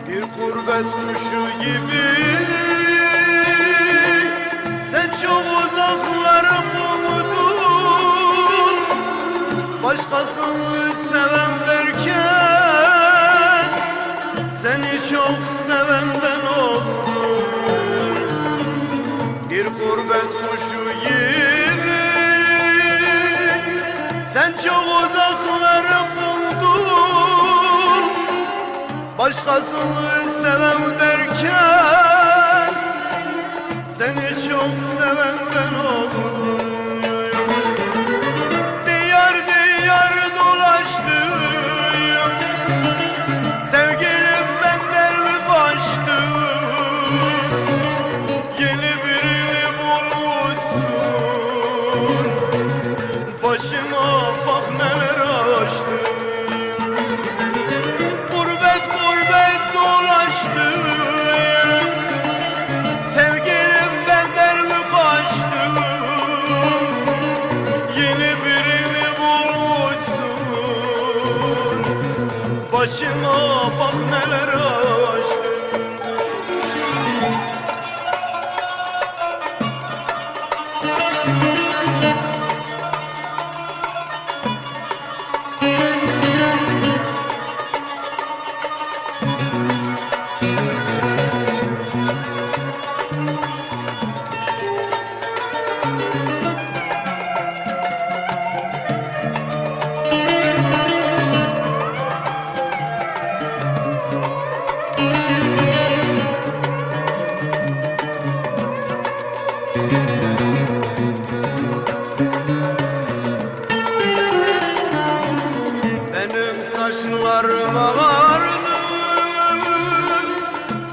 Bir gurbet kuşu gibi sen çok uzaklara kovdun. Başkasını seven derken seni çok sevenden oldum. Bir gurbet kuşu gibi sen çok uzaklara kovdun. Başkasını sevem derken seni çok sevenden oldum. Diyar diyar dolaştım, sevgilim benden mi kaçtı? Yeni birini bulmuşsun, başıma bak neler açtı. Gurbet gurbet dolaştım, sevgilim benden mi kaçtı? Yeni birini bulmuşsun, başıma bak neler açtı. Benim saçlarım ağardı,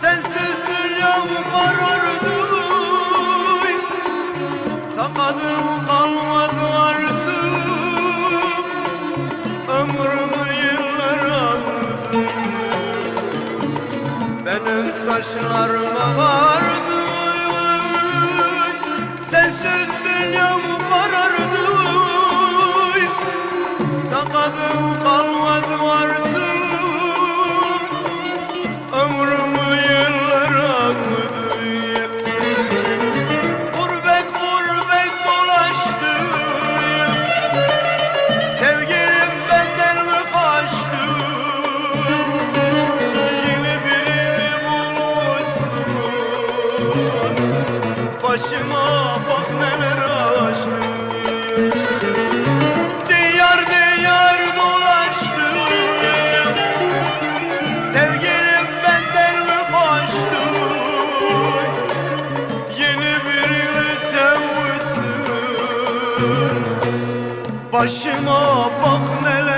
sensiz dünyam karardı. Takadım kalmadı artık, ömrümü yıllara aldı. Benim saçlarım ağardı, sensiz dünyam karardı. Takadım kalmadı artık, ömrümü yıllara aldı. Gurbet gurbet dolaştım, sevgilim benden mi kaçtı? Yeni birini bulmuşsun, başıma bak neler açtı. Diyar diyar dolaştım, sevgilim benden mi kaçtı? Yeni birini sevmişsin, başıma bak neler